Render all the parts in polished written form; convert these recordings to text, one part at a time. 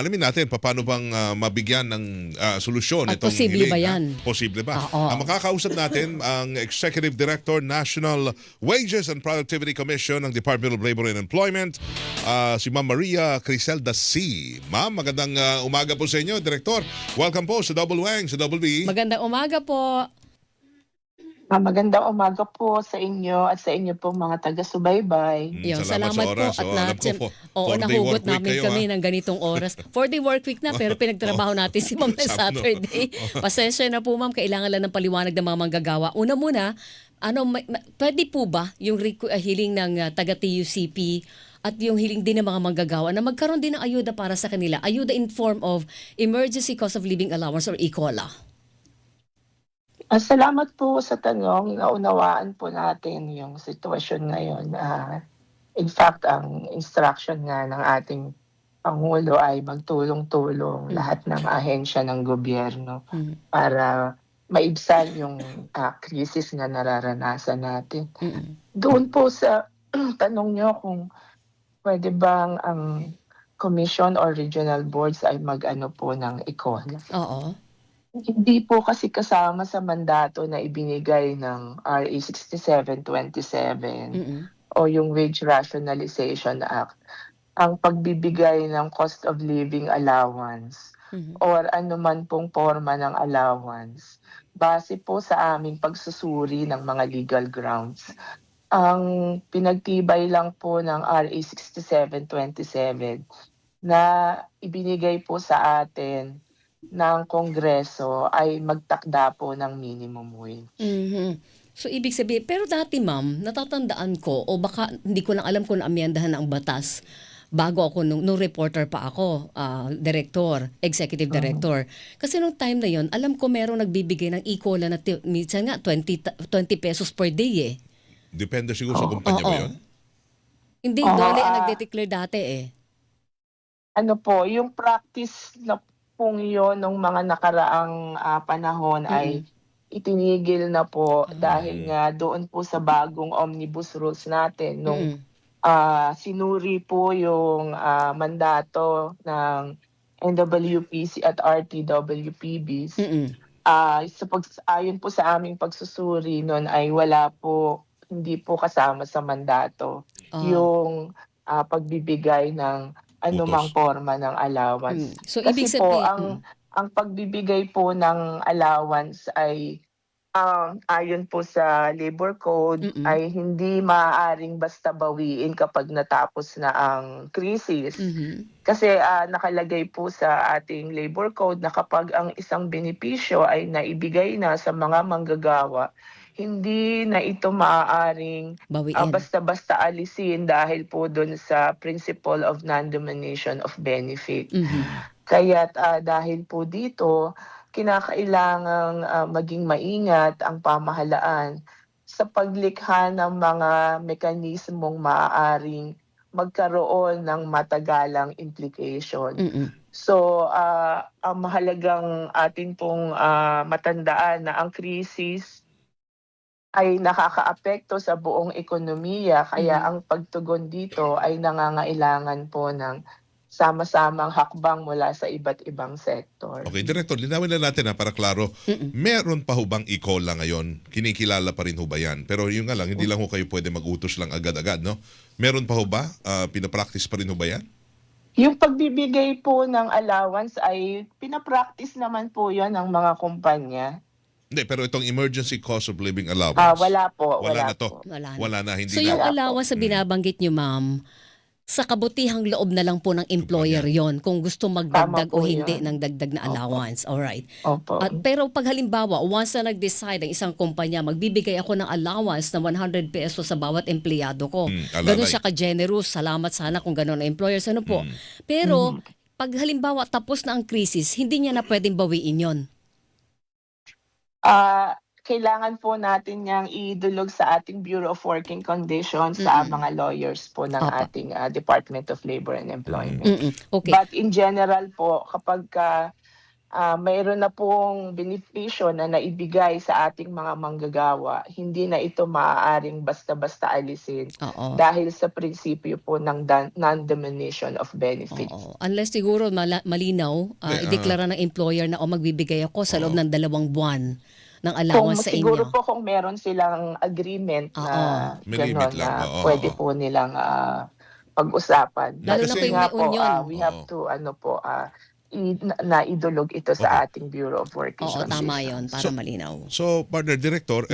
alamin natin paano bang mabigyan ng solusyon At itong posible hiling. ba yan? Posible ba? Oo. Ang makakausap natin ang Executive Director, National Wages and Productivity Commission ng Department of Labor and Employment, si Ma'am Maria Criselda C. Ma'am, magandang umaga po sa inyo, Director. Welcome po sa Double Wang, sa Double B. Magandang umaga po. Magandang umaga po sa inyo at sa inyo pong mga taga-subaybay. Yun, Salamat salamat sa oras. po. At Alam ko, four-day nahugot work week namin kayo, kami ng ganitong oras. 4-day work week na, pero pinagtrabaho natin si Ma'am ng Sabno. Saturday. Pasensya na po, Ma'am. Kailangan lang ng paliwanag ng mga manggagawa. Una muna, pwede po ba yung hiling ng taga-TUCP at yung hiling din ng mga manggagawa na magkaroon din ng ayuda para sa kanila? Ayuda in form of Emergency Cost of Living Allowance or ECOLA. Salamat po sa tanong. Naunawaan po natin yung sitwasyon ngayon. In fact, ang instruction nga ng ating Pangulo ay magtulong-tulong lahat ng ahensya ng gobyerno para maibsan yung krisis na nararanasan natin. Doon po sa tanong nyo kung pwede bang ang commission or regional boards ay mag-ano po ng ECOLA. Oo. Hindi po kasi kasama sa mandato na ibinigay ng RA 6727 o yung Wage Rationalization Act ang pagbibigay ng cost of living allowance or anuman pong forma ng allowance base po sa aming pagsusuri ng mga legal grounds. Ang pinagtibay lang po ng RA 6727 na ibinigay po sa atin ng Kongreso ay magtakda po ng minimum wage. So, ibig sabihin, pero dati, Ma'am, natatandaan ko, o baka hindi ko lang alam kung naamyandahan ang batas bago ako, nung reporter pa ako, executive director. Kasi nung time na yon, alam ko merong nagbibigay ng ECOLA na minsan nga 20 pesos per day eh. Depende siguro sa kumpanya ba yun? Hindi, dole ang nagde-declare dati eh. Ano po, yung practice na pong yun nung mga nakaraang panahon ay itinigil na po dahil nga doon po sa bagong omnibus rules natin nung sinuri po yung mandato ng NWPC at RTWPBs. Ayon po sa aming pagsusuri noon ay hindi po kasama sa mandato yung pagbibigay ng anumang forma ng allowance. So, Kasi ibig po, sabihin, ang pagbibigay po ng allowance ay ayon po sa Labor Code ay hindi maaaring basta bawiin kapag natapos na ang krisis. Kasi nakalagay po sa ating Labor Code na kapag ang isang benepisyo ay naibigay na sa mga manggagawa, hindi na ito maaaring basta-basta alisin dahil po dun sa principle of non-domination of benefit. Kaya't dahil po dito, kinakailangang maging maingat ang pamahalaan sa paglikha ng mga mekanismong maaaring magkaroon ng matagalang implication. So, ang mahalagang atin pong matandaan na ang krisis ay nakakaapekto sa buong ekonomiya, kaya ang pagtugon dito ay nangangailangan po ng sama-samang hakbang mula sa iba't ibang sektor. Okay, Director, linawin na natin para klaro. Meron pa ho bang ECOLA ngayon? Kinikilala pa rin ho ba yan? Pero yun nga lang, hindi lang ho kayo pwede mag-utos lang agad-agad, no? Meron pa ho ba? Pinapractice pa rin ho ba yan? Yung pagbibigay po ng allowance ay pinapractice naman po yan ng mga kumpanya. Hindi, pero itong emergency cost of living allowance. Wala po. Wala na to. Po. Wala na, hindi so, na. yung allowance na binabanggit nyo, Ma'am, sa kabutihang loob na lang po ng employer yon kung gusto magdagdag o hindi ng dagdag na allowance. Alright. Pero pag halimbawa, once na nag-decide ang isang kumpanya, magbibigay ako ng allowance na 100 pesos sa bawat empleyado ko. Ganun siya ka-generous. Salamat sana kung ganun ang employers. Ano po? Pero pag halimbawa tapos na ang krisis, hindi niya na pwedeng bawiin yon. Kailangan po natin niyang idulog sa ating Bureau of Working Conditions sa mga lawyers po ng ating Department of Labor and Employment. Okay. But in general po, kapag mayroon na pong benepisyo na naibigay sa ating mga manggagawa, hindi na ito maaaring basta-basta alisin Oo. dahil sa prinsipyo po ng non-diminution of benefits. Oo. Unless siguro malinaw, ideklara ng employer na magbibigay ako sa loob ng 2 buwan ng Kung allowance sa siguro inyo. po kung meron silang agreement na Oo. May limit gano'n lang. na Oo, pwede oo. po nilang pag-usapan. Lalo But na Kasi- kung yun nga may po, union. we Oo. have to naidulog ito Okay. sa ating Bureau of Work and Oo, tama Conditions. yon para malinaw. So, partner director,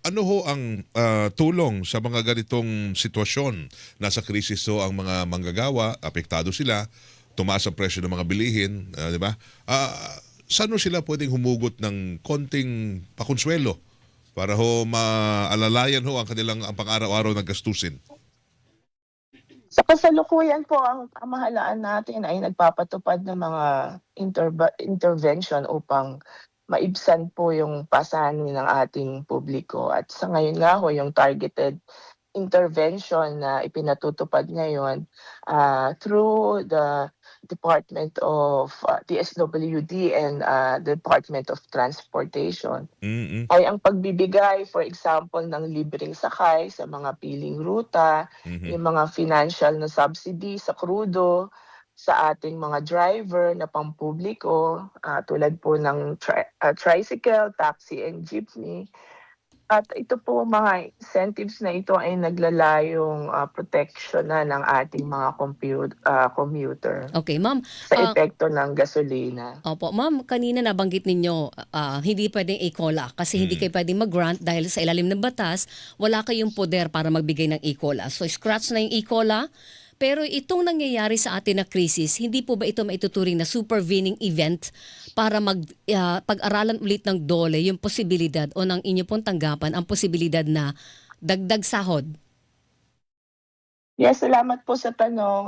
ano ho ang tulong sa mga ganitong sitwasyon? Nasa krisis ho ang mga manggagawa, apektado sila, tumaas ang presyo ng mga bilihin, di ba? Saan ho sila pwedeng humugot ng konting pakonsuelo para ho maalalayan ho ang kanilang ang pang-araw-araw na gastusin? Sa kasalukuyan po, ang pamahalaan natin ay nagpapatupad ng mga intervention upang maibsan po yung pasanin ng ating publiko. At sa ngayon nga ho, yung targeted intervention na ipinatutupad ngayon through the Department of DSWD and Department of Transportation Mm-mm. ay ang pagbibigay, for example, ng libreng sakay sa mga piling ruta, Mhm. yung mga financial na subsidy sa krudo, sa ating mga driver na pampubliko, tulad po ng tricycle, taxi, and jeepney. At ito po, mga incentives na ito ay naglalayong protection na ng ating mga commuter Okay, ma'am. sa epekto ng gasolina. Opo, ma'am, kanina nabanggit ninyo, hindi pwedeng e-COLA kasi hindi kayo pwedeng mag-grant dahil sa ilalim ng batas, wala kayong poder para magbigay ng e-COLA. So, scratch na yung e-COLA. Pero itong nangyayari sa atin na krisis, hindi po ba ito maituturing na supervening event para pag-aralan ulit ng DOLE yung posibilidad o ng inyo pong tanggapan ang posibilidad na dagdag sahod? Yes, salamat po sa tanong.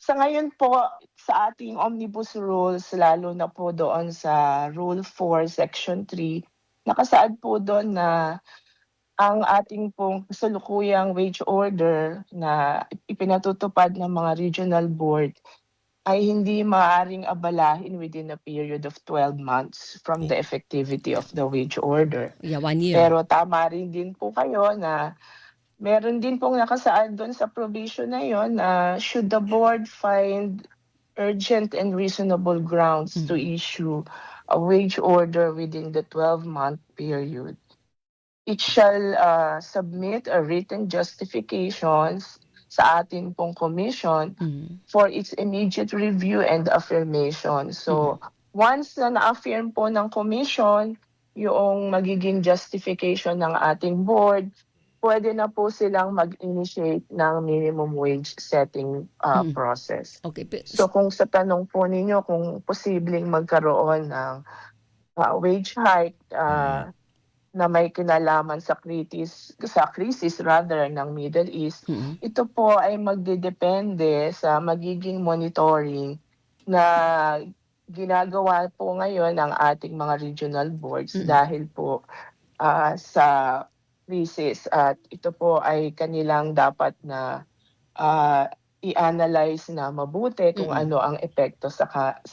Sa ngayon po, sa ating omnibus rules, lalo na po doon sa Rule 4, Section 3, nakasaad po doon na ang ating pong kasalukuyang wage order na ipinatutupad ng mga regional board ay hindi maaaring abalahin within a period of 12 months from the effectivity of the wage order. Yeah, 1 year. Pero tama rin din po kayo na meron din pong nakasaad doon sa provision na yon na should the board find urgent and reasonable grounds to issue a wage order within the 12-month period, it shall submit a written justifications sa ating pong commission for its immediate review and affirmation. So, once na na-affirm po ng commission yung magiging justification ng ating board, pwede na po silang mag-initiate ng minimum wage setting process. Okay. So, kung sa tanong po ninyo kung posibleng magkaroon ng wage hike na may kinalaman sa krisis rather ng Middle East, ito po ay magdedepende sa magiging monitoring na ginagawa po ngayon ng ating mga regional boards dahil po sa krisis, at ito po ay kanilang dapat na i-analyze na mabuti kung ano ang epekto sa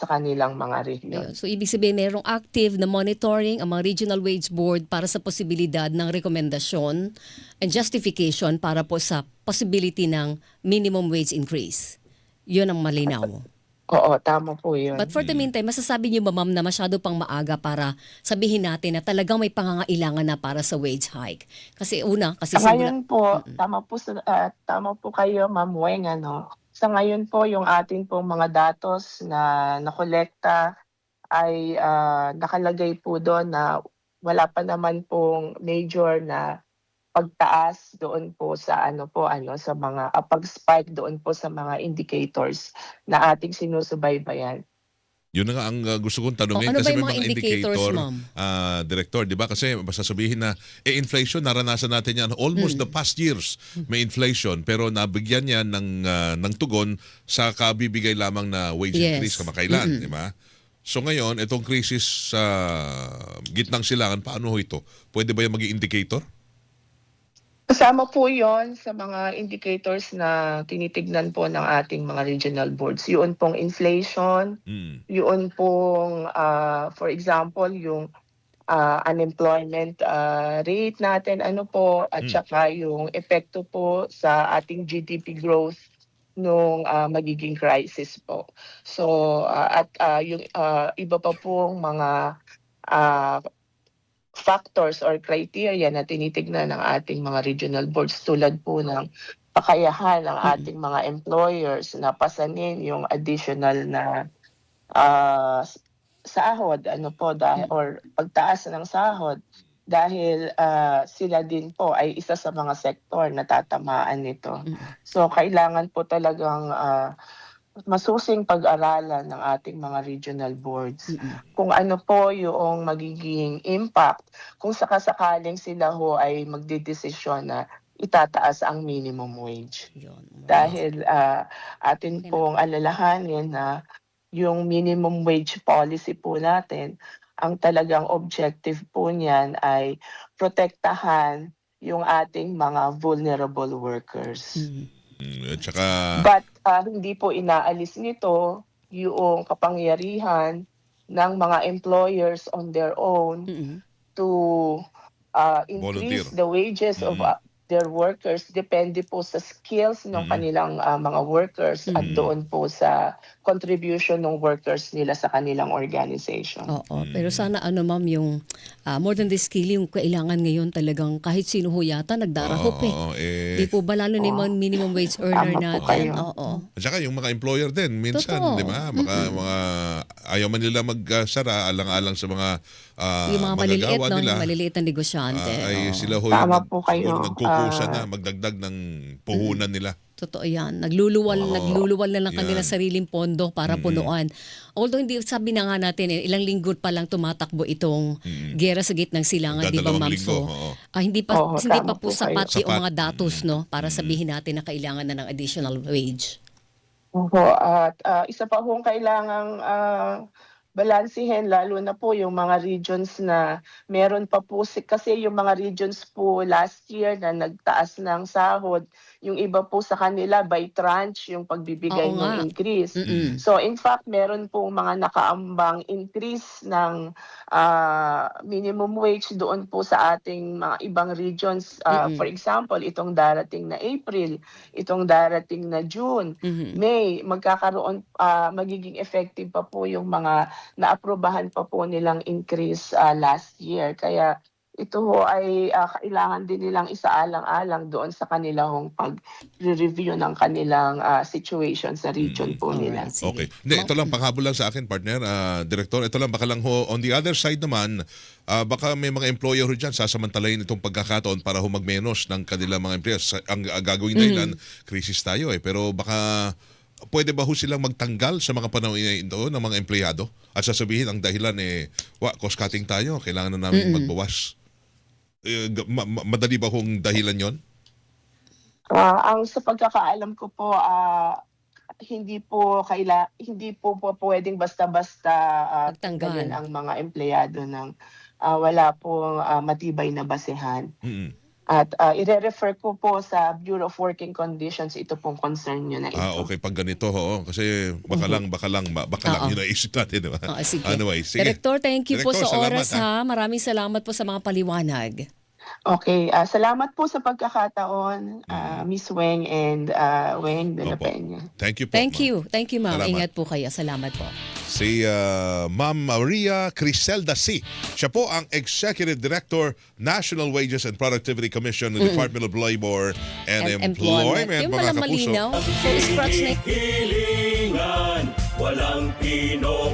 kanilang mga rehiyon. So, ibig sabihin, merong active na monitoring ang mga regional wage board para sa posibilidad ng rekomendasyon and justification para po sa possibility ng minimum wage increase. Yun ang malinaw. Oo, tama po yun. But for the meantime, masasabi niyo ba, ma'am, na masyado pang maaga para sabihin natin na talagang may pangangailangan na para sa wage hike? Kasi Sa ngayon po, tama po kayo, Ma'am Weng, Sa ngayon po, yung ating pong mga datos na nakolekta ay nakalagay po doon na wala pa naman pong major na pagtaas doon po sa sa mga pag-spike doon po sa mga indicators na ating sinusubaybayan. Yun na nga ang gusto kong tanungin ano kasi ba yung may mga mga indicators, indicator, ma'am? Director, di ba? Kasi sasabihin na, inflation, naranasan natin yan. Almost the past years may inflation, pero nabigyan yan ng tugon sa kabibigay lamang na wage increase kamakailan, di ba? So ngayon, itong krisis sa gitnang silangan, paano ho ito? Pwede ba yung maging indicator? Kasama po yon sa mga indicators na tinitignan po ng ating mga regional boards. Yun pong inflation, yun pong, for example, yung unemployment rate natin, ano po, at saka yung epekto po sa ating GDP growth nung magiging crisis po. So, yung iba pa pong mga ah, factors or criteria na tinitignan ng ating mga regional boards tulad po ng kakayahan ng ating mga employers na pasanin yung additional na sahod, ano po, dahil or pagtaas ng sahod dahil sila din po ay isa sa mga sektor na tatamaan nito. So kailangan po talagang masusing pag-aralan ng ating mga regional boards kung ano po yung magiging impact kung sakasakaling sila ho ay magdedesisyon na itataas ang minimum wage. Dahil atin pong alalahanin na yung minimum wage policy po natin, ang talagang objective po niyan ay protektahan yung ating mga vulnerable workers. At saka, But hindi po inaalis nito yung kapangyarihan ng mga employers on their own to increase Volunteer. the wages of their workers. Depende po sa skills ng kanilang mga workers at doon po sa contribution ng workers nila sa kanilang organization. Oo, pero sana ma'am yung more than the skill, yung kailangan ngayon talagang kahit sino ho yata nagdarahop Di po ba lalo na yung mga minimum wage earner Tama po kayo. natin? Oo. at saka yung mga employer din, minsan, Totoo. di ba? Mga, ayaw man nila magsara, alang-alang sa mga Yung mga maliliit, magagawa no? nila. Yung maliliit na negosyante. Ay Oo. sila ho Tama yung po kayo. nagkukusa na magdagdag ng puhunan nila. Totoo yan. Nagluluwal na lang kanilang sariling pondo para punuan. Although hindi, sabi na nga natin, ilang linggo pa lang tumatakbo itong gera sa gitnang silangan, di ba ma'am? Dalawang linggo, So, oo. hindi pa, Oo, hindi tama pa po po kayo. sapat yung Sapat. mga datos, no? Para sabihin natin na kailangan na ng additional wage. Opo, at isa pa hong kailangang balansehin lalo na po yung mga regions na meron pa po kasi yung mga regions po last year na nagtaas ng sahod, yung iba po sa kanila by tranche yung pagbibigay Oo ng nga. increase. So in fact, meron po mga nakaambang increase ng minimum wage doon po sa ating mga ibang regions. For example, itong darating na April, itong darating na June, May, magiging effective pa po yung mga naaprubahan pa po nilang increase last year. Kaya ito ho ay kailangan din nilang isaalang-alang doon sa kanilang pag-review ng kanilang situation sa region po nila. Alright, sige. Okay. Hindi, ito lang, panghabol lang sa akin, partner, Director. Ito lang, baka lang ho, on the other side naman, baka may mga employer ho dyan, sasamantalayin itong pagkakataon para ho magmenos ng kanilang mga employers. Ang gagawin dahilan, krisis tayo pero baka pwede ba ho silang magtanggal sa mga panahon ito ng mga empleyado at sasabihin ang dahilan cost cutting tayo, kailangan na namin magbawas. Madali ba hong dahilan yon? Ang sa pagkakaalam ko po, hindi po pwedeng basta-basta Magtanggal. tanggalin ang mga empleyado ng wala pong matibay na basehan. At ire-refer ko po sa Bureau of Working Conditions ito pong concern nyo na ito. Okay, pag ganito kasi baka lang yun ang isip natin, di ba? Sige. Anyway, sige. Director, thank you po Director, sa salamat, oras ha. Maraming salamat po sa mga paliwanag. Okay, salamat po sa pagkakataon, Miss Weng and Weng de la Opo. Peña. Thank you po. Thank you. Thank you, ma'am. Salamat. Ingat po kayo. Salamat po. Si Ma'am Maria Criselda C. Siya po ang Executive Director, National Wages and Productivity Commission ng Department of Labor and Employment. Yung Mga palang kapuso. malinaw. So, scratch na Hilingan, walang pinong